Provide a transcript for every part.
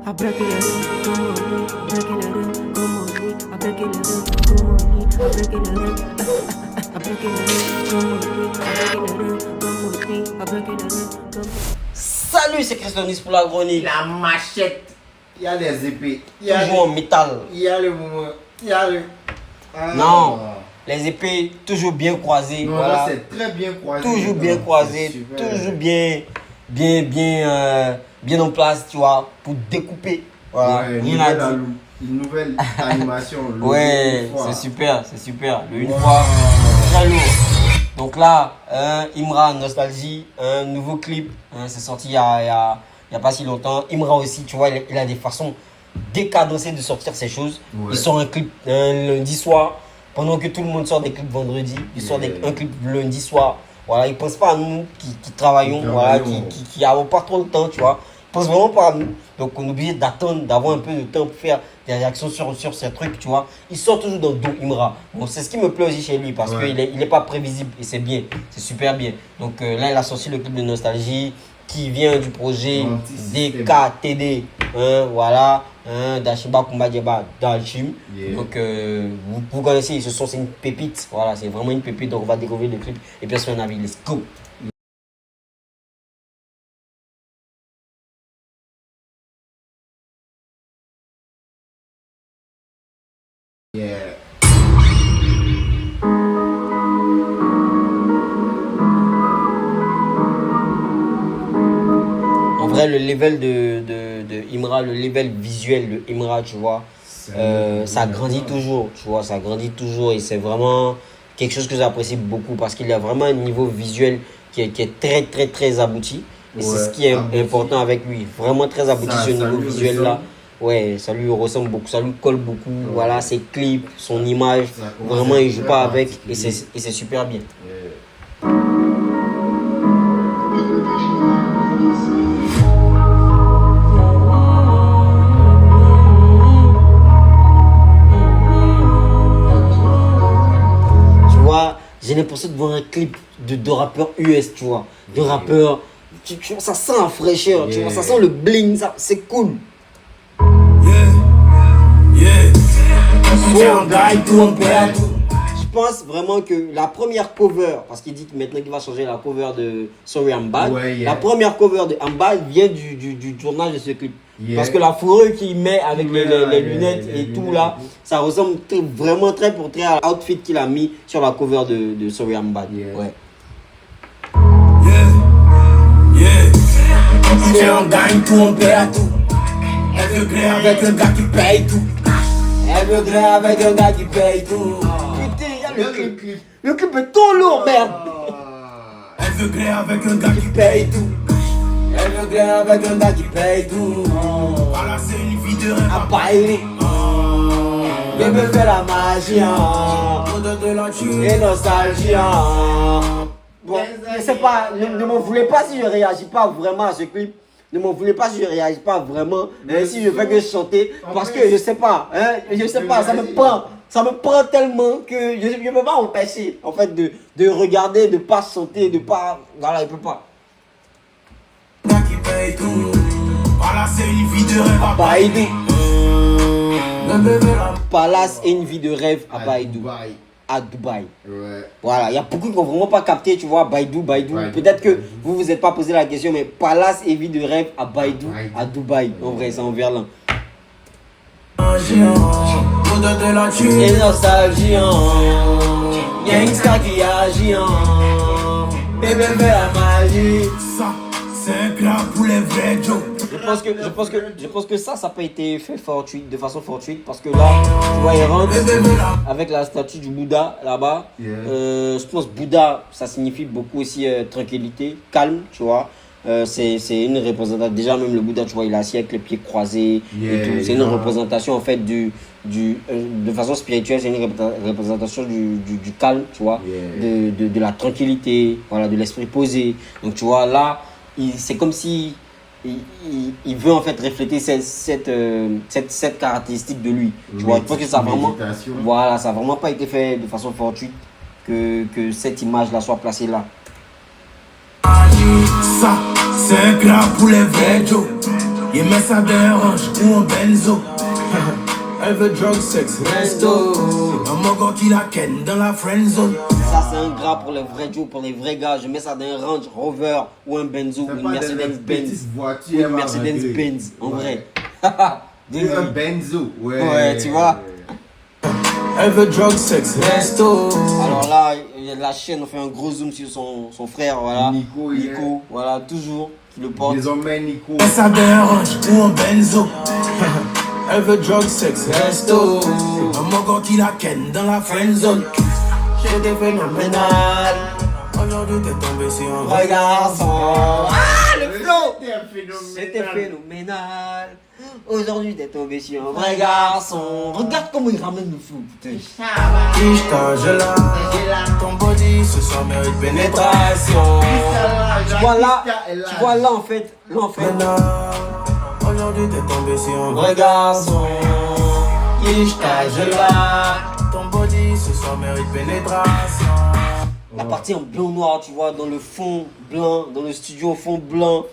Salut, c'est Christonis pour la chronique. La machette, il y a des épées. Toujours en métal. Il y a le moment. Il y a le. Non, les épées toujours bien croisées. Non, voilà. là c'est très bien croisé. Toujours bien croisées, toujours bien en place, tu vois, pour découper. Voilà, Ouais, rien à dire. une nouvelle animation. Ouais, c'est super, c'est super. Le une fois, très lourd. Donc là, Imra Nostalgie, un nouveau clip, c'est sorti il y a pas si longtemps. Imra aussi, tu vois, il a des façons décadencées de sortir ces choses. Ouais. Il sort un clip un lundi soir, pendant que tout le monde sort des clips vendredi. Il sort un clip lundi soir. Voilà, il ne pense pas à nous qui travaillons, voilà, qui n'avons pas trop de temps, tu vois. Il pense vraiment pas à nous. Donc on est obligé d'attendre, d'avoir un peu de temps pour faire des réactions sur ces trucs, tu vois. Il sort toujours dans le dos Imra. Bon, c'est ce qui me plaît aussi chez lui parce qu'il est pas prévisible et c'est bien, c'est super bien. Donc là, il a sorti le clip de Nostalgie qui vient du projet DKTD, voilà, d'Ashiba Kumbadjeba Dalchim. Donc vous connaissez, c'est une pépite, voilà, c'est vraiment une pépite. Donc on va découvrir le clip et puis on se fait un avis. Let's go. Yeah. En vrai, le level de Imra, le level visuel de Imra, tu vois, ça grandit toujours, tu vois, ça grandit toujours et c'est vraiment quelque chose que j'apprécie beaucoup parce qu'il a vraiment un niveau visuel qui est très, très, très abouti. Et c'est ce qui est important avec lui, vraiment très abouti ce niveau visuel-là. Ouais, ça lui ressemble beaucoup, ça lui colle beaucoup, voilà, ses clips, son image, vraiment il joue pas avec et c'est super bien. Tu vois, j'ai l'impression de voir un clip de rappeurs US, tu vois, de rappeurs, ça sent la fraîcheur, tu vois, ça sent le bling, c'est cool. Je pense vraiment que la première cover, parce qu'il dit que maintenant qu'il va changer la cover de Sorry I'm Bad, la première cover de I'm Bad vient du tournage de ce clip. Parce que la fourrure qu'il met avec les lunettes et tout là, ça ressemble vraiment très à l'outfit qu'il a mis sur la cover de Sorry I'm Bad. Ouais. Si on gagne tout, on perd tout. Elle veut créer avec un gars qui paye tout. Elle veut créer avec un gars qui paye tout. Putain, il y a le clip. Le clip est trop lourd, merde. Elle veut créer avec un gars qui paye tout. Elle veut créer avec un gars qui paye tout. Voilà, c'est une vie de rêve à payer. Bébé fait la magie. Et nostalgie. Bon, je sais pas, ne m'en voulez pas si je réagis pas vraiment à ce clip. Ne m'en voulez pas si je réagis pas vraiment, si je fais que chanter, parce que je sais pas, ça me prend tellement que je ne peux pas empêcher en fait de regarder, de pas chanter, de pas, voilà, je peux pas. Qui paye tout. Voilà, c'est une vie de rêve à Baïdou. Palace et une vie de rêve à Baïdou. À Dubaï. Ouais. Voilà, il y a beaucoup qui n'ont vraiment pas capté, tu vois, Baïdou. Peut-être que vous vous êtes pas posé la question, mais Palace et vie de rêve à Baïdou, à Dubaï. En vrai, c'est en verlan. Et nostalgie, gangsta qui agit, bébé fait la magie. Ça, c'est un clap pour les vrais Joe. Je pense que ça n'a pas été fait de façon fortuite parce que là, tu vois, il rentre avec la statue du Bouddha là-bas. Je pense Bouddha, ça signifie beaucoup aussi tranquillité, calme, tu vois. C'est une représentation, déjà même le Bouddha, tu vois, il est assis avec les pieds croisés et tout. C'est une représentation en fait de façon spirituelle, c'est une représentation du calme, tu vois, de la tranquillité, voilà, de l'esprit posé. Donc tu vois, là, c'est comme si il veut en fait refléter cette caractéristique de lui. Tu vois, je pense que ça a vraiment, voilà, ça a vraiment pas été fait de façon fortuite que cette image-là soit placée là. Ça, c'est un clap pour les vrais Joe. Il met ça d'un range ou en benzo. Elle veut drug, sex, resto. Un mogo qui la ken dans la friend zone. Ça c'est un gras pour les vrais Joe, pour les vrais gars. Je mets ça dans un Range Rover ou un Benzo ou une Mercedes-Benz. Ou une Mercedes-Benz, en vrai. Un Benzo, ouais, tu vois. Elle veut drug, sex, resto. Alors là, la chaîne, on fait un gros zoom sur son frère, voilà. Nico, voilà, toujours, qui le porte. Désormais, Nico. Elle ça d'un range ou en benzo. Elle veut drug, sex, resto. Un mogo qui la ken dans la friend zone. J'étais phénoménal. Aujourd'hui t'es tombé sur un vrai garçon. Ah, le flow! C'était C'était phénoménal. Aujourd'hui, t'es tombé sur un vrai garçon. Regarde comment il ramène le flow, putain. Ishta, je là. Ton body ce soir mérite pénétration. Tu vois là, en fait. Aujourd'hui t'es tombé sur un vrai garçon. Ishta, je là. Ton body ce soir mérite pénétration. La partie en blanc-noir, tu vois, dans le fond blanc, dans le studio fond blanc.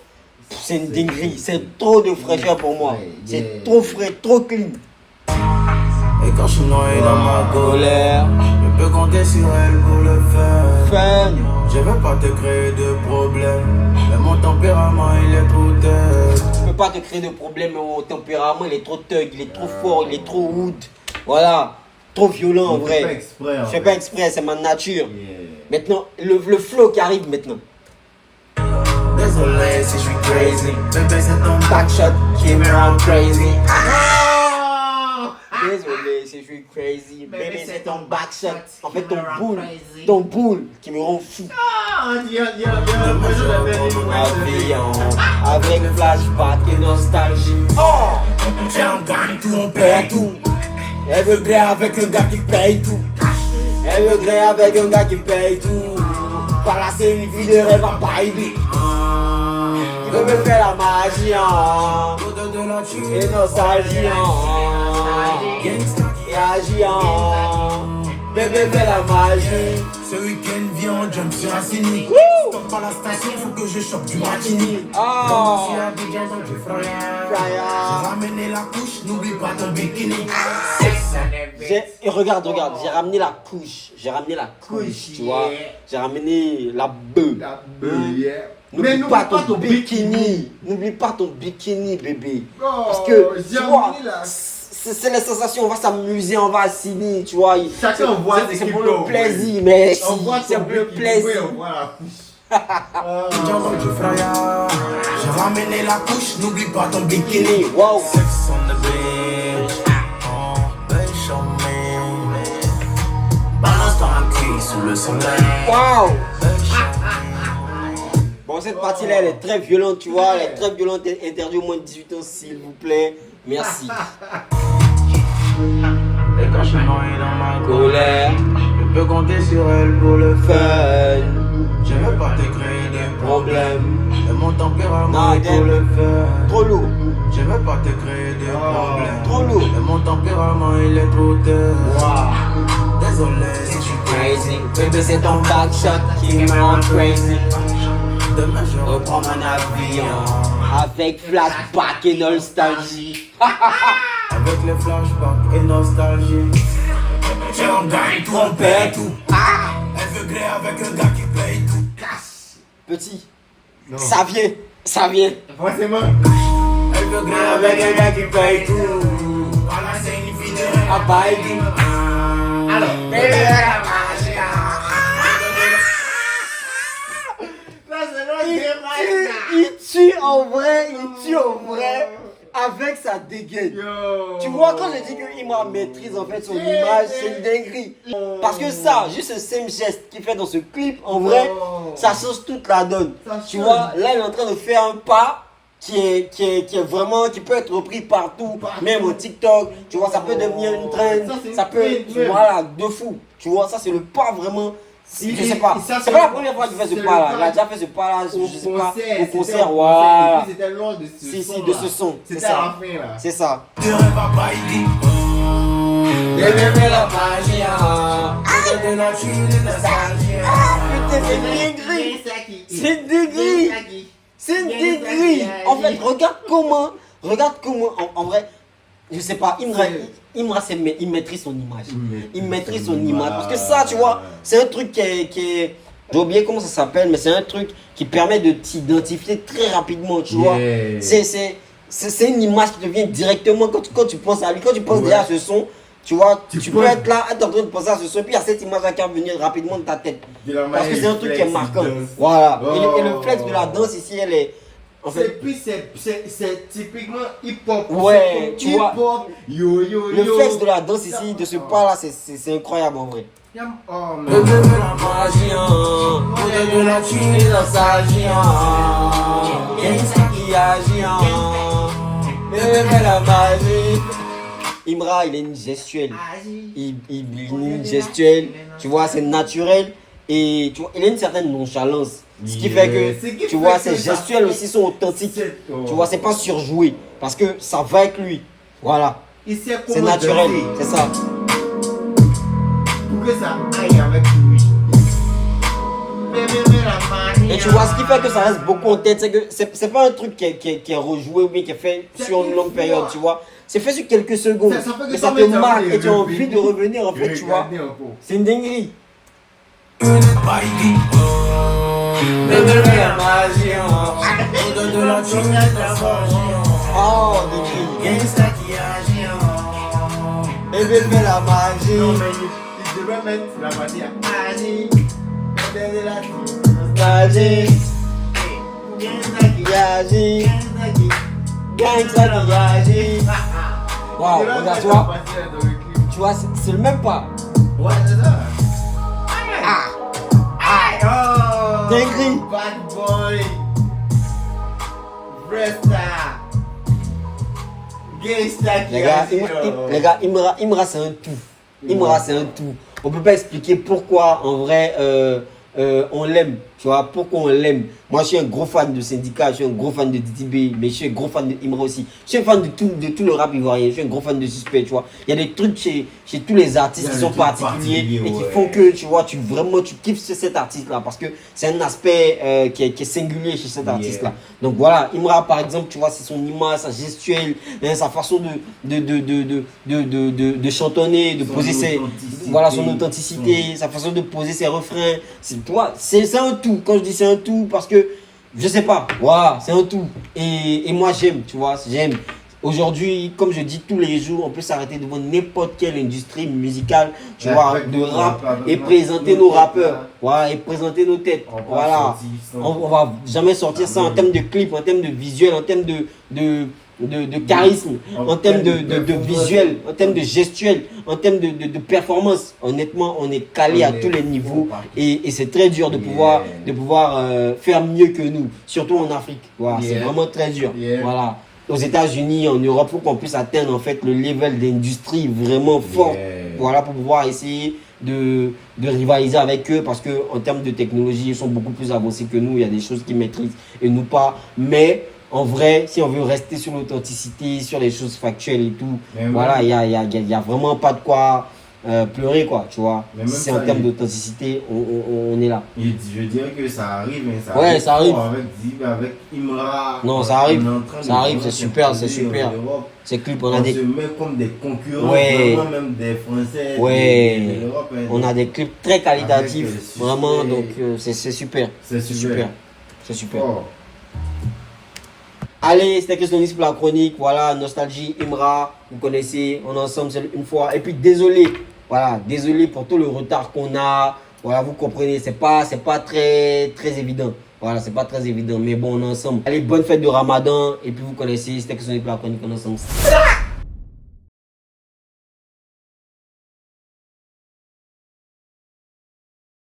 C'est une dinguerie, c'est trop de fraîcheur pour moi. C'est trop frais, trop clean. Et quand je suis noyé dans ma colère, je peux compter sur elle pour le faire. Fun. Je veux pas te créer de problème, mais mon tempérament il est trop thug. Tu peux pas te créer de problème, mais mon tempérament il est trop thug, il est trop fort, il est trop wood. Voilà, trop violent en vrai. Je fais pas exprès, c'est ma nature. Maintenant, le flow qui arrive maintenant. Désolé si je suis crazy, bébé c'est ton backshot qui me rend crazy. Désolé si je suis crazy, bébé c'est ton backshot. En fait ton boule qui me rend fou. Avec flashback et nostalgie. Oh, J'ai un gang, tout on perd tout. elle veut gré avec un gars qui paye tout. Elle veut gré avec un gars qui paye tout. Par là c'est une vie de rêve à baby. Je veux faire la magie, hein. Et nostalgie, hein. Et agir, hein. Bébé fait la magie. Ce week-end viens on jump sur Assini. Stop par la station, faut que je chope du martini. Oh. Je suis à Abidjan donc je ferai rien. J'ai ramené la couche, n'oublie pas ton bikini. Et regarde, j'ai ramené la couche. J'ai ramené la couche, tu vois. J'ai ramené la bœuf. N'oublie pas ton bikini. N'oublie pas ton bikini, bébé. Parce que, tu vois, c'est la sensation. On va s'amuser, on va signer, tu vois. Chacun voit c'est pour le plaisir, mais on voit c'est pour le plaisir. On voit la couche. J'ai ramené la couche, n'oublie pas ton bikini. Wow. Sex on the beach. Oh, baby, show me. Balance-toi un cul sous le soleil. Wow. Baby, show me. Bon, cette partie-là, elle est très violente, tu vois. Elle est très violente. Interdit au moins de 18 ans, s'il vous plaît. Merci. Et quand je suis noyé dans ma colère, je peux compter sur elle pour le faire. Je veux pas te créer des problèmes, mais mon tempérament est pour le faire. Trop lourd. Je veux pas te créer des problèmes, Trop lourd. mais mon tempérament il est trop tard. Désolé si je suis crazy, Bébé, c'est ton backshot qui me rend crazy. demain je reprends mon avion. Avec flashback et nostalgie. Avec les flashbacks et nostalgie. J'ai un gars tout, on perd tout. Elle veut gré avec un gars qui paye tout. Petit, ça vient. Forcément. Elle veut gré avec un gars qui paye tout. Voilà, c'est une vie de rêve. Ah, baby. Alors, Bébé, il tue en vrai, avec sa dégaine. Tu vois, quand je dis qu'il m'a maîtrise en fait son image, c'est une dinguerie. Parce que ça, juste ce same geste qu'il fait dans ce clip, en vrai, ça change toute la donne. Tu vois, là il est en train de faire un pas qui est vraiment, qui peut être repris partout, même au TikTok. Tu vois, ça peut devenir une trend, ça peut, voilà, de fou. Tu vois, ça c'est le pas vraiment. Je sais pas, c'est pas la première fois qu'il fait ce pas là, il a déjà fait ce pas là, je sais pas, au concert, voilà. C'était lors de ce son. De ce son, c'est C'était à la ça, fin là. c'est ça. De rêve à bailler. Bébé fait la magie. Bébé de nature de nostalgie. Putain, c'est une dinguerie, c'est une dinguerie, c'est une dinguerie. En fait, regarde comment Regarde comment, en vrai, je sais pas, Imra il maîtrise son image. Il maîtrise son image. Parce que ça, tu vois, c'est un truc qui est j'ai oublié comment ça s'appelle, mais c'est un truc qui permet de t'identifier très rapidement, tu vois. C'est une image qui te vient directement quand tu penses à lui, quand tu penses déjà à ce son. Tu vois, tu peux être là, être en train de penser à ce son, puis il y a cette image qui va venir rapidement de ta tête. Parce que c'est un truc qui est marquant. Voilà. Et le flex de la danse ici, elle est. En fait, c'est typiquement hip-hop. Ouais, tu vois. Yo. Le flex de la danse ici, de ce pas-là, c'est incroyable en vrai. Oh, Le bébé la magie, au-delà de la chine dans sa géant. Gangsta qui agit, le bébé la magie. Imra, il est une gestuelle. Il est une gestuelle. Tu vois, c'est naturel. Et tu vois, il a une certaine nonchalance. Ce qui fait que, tu vois, ses gestuelles aussi sont authentiques. Tu vois, c'est pas surjoué. Parce que ça va avec lui. Voilà. C'est naturel. C'est ça. Pour que ça aille avec lui. Et tu vois, ce qui fait que ça reste beaucoup en tête, c'est que c'est pas un truc qui est rejoué ou bien qui est fait sur une longue période, tu vois. C'est fait sur quelques secondes. Mais ça te marque et tu as envie de revenir, en fait, tu vois. C'est une dinguerie. Bébé la magie, au-delà de la chine dans sa géant. Oh, dinguerie. Gangsta qui agit, Bébé fait la magie. Non, mais il devrait mettre la magie à Annie. Magie. Gaji. Gangsta qui agit. Waouh, regarde, tu vois, c'est le même pas. Ouais, c'est ça. Oh, Dinguerie. Bad boy. Resta. Gangsta qui Les gars, Imra c'est un tout. Imra c'est un tout. On peut pas expliquer pourquoi en vrai on l'aime. Tu vois, pourquoi on l'aime. Moi je suis un gros fan de Syndicat, je suis un gros fan de DTB, mais je suis un gros fan de Imra aussi. Je suis un fan de tout le rap ivoirien, je suis un gros fan de Suspect, tu vois. Il y a des trucs chez tous les artistes qui sont particuliers et qui font que tu vois, tu kiffes cet artiste là parce que c'est un aspect qui est singulier chez cet artiste là. Donc voilà, Imra par exemple, tu vois, c'est son image, sa gestuelle, sa façon de chantonner, de poser son authenticité, sa façon de poser ses refrains. Tu vois, c'est un tout. Quand je dis c'est un tout, parce que je sais pas, voilà, c'est un tout. Et moi j'aime, tu vois, j'aime. Aujourd'hui, comme je dis tous les jours, on peut s'arrêter devant n'importe quelle industrie musicale, tu vois, de rap et présenter nos rappeurs, voilà, et présenter nos têtes. Voilà, on va jamais sortir ça en termes de clip, en termes de visuel, en termes de charisme, en termes de visuel, en termes de gestuel, en termes de performance. Honnêtement, on est calé à tous les niveaux et c'est très dur de pouvoir faire mieux que nous, surtout en Afrique. Voilà, c'est vraiment très dur. Voilà. Aux États-Unis, en Europe, pour qu'on puisse atteindre en fait le level d'industrie vraiment fort, voilà, pour pouvoir essayer de rivaliser avec eux, parce que en termes de technologie, ils sont beaucoup plus avancés que nous. Il y a des choses qu'ils maîtrisent et nous pas. Mais en vrai, si on veut rester sur l'authenticité, sur les choses factuelles et tout, voilà, il y a vraiment pas de quoi pleurer, quoi, tu vois. Si c'est en termes d'authenticité, on est là. Je dirais que ça arrive, mais ça arrive. Avec Imra. Non, ça arrive, c'est super, c'est super. C'est cool, on se met comme des concurrents, même des Français. De l'Europe, on a des clips très qualitatifs, vraiment, donc c'est super. C'est super. C'est super. Allez, c'était Chris Lonis pour la chronique. Voilà, Nostalgie, Imra, vous connaissez, on est ensemble une fois. Et puis désolé, voilà, désolé pour tout le retard qu'on a. Voilà, vous comprenez, c'est pas très évident. Voilà, c'est pas très évident, mais bon, on est ensemble. Allez, bonne fête de Ramadan. Et puis vous connaissez, c'était Chris Lonis pour la chronique, on est ensemble.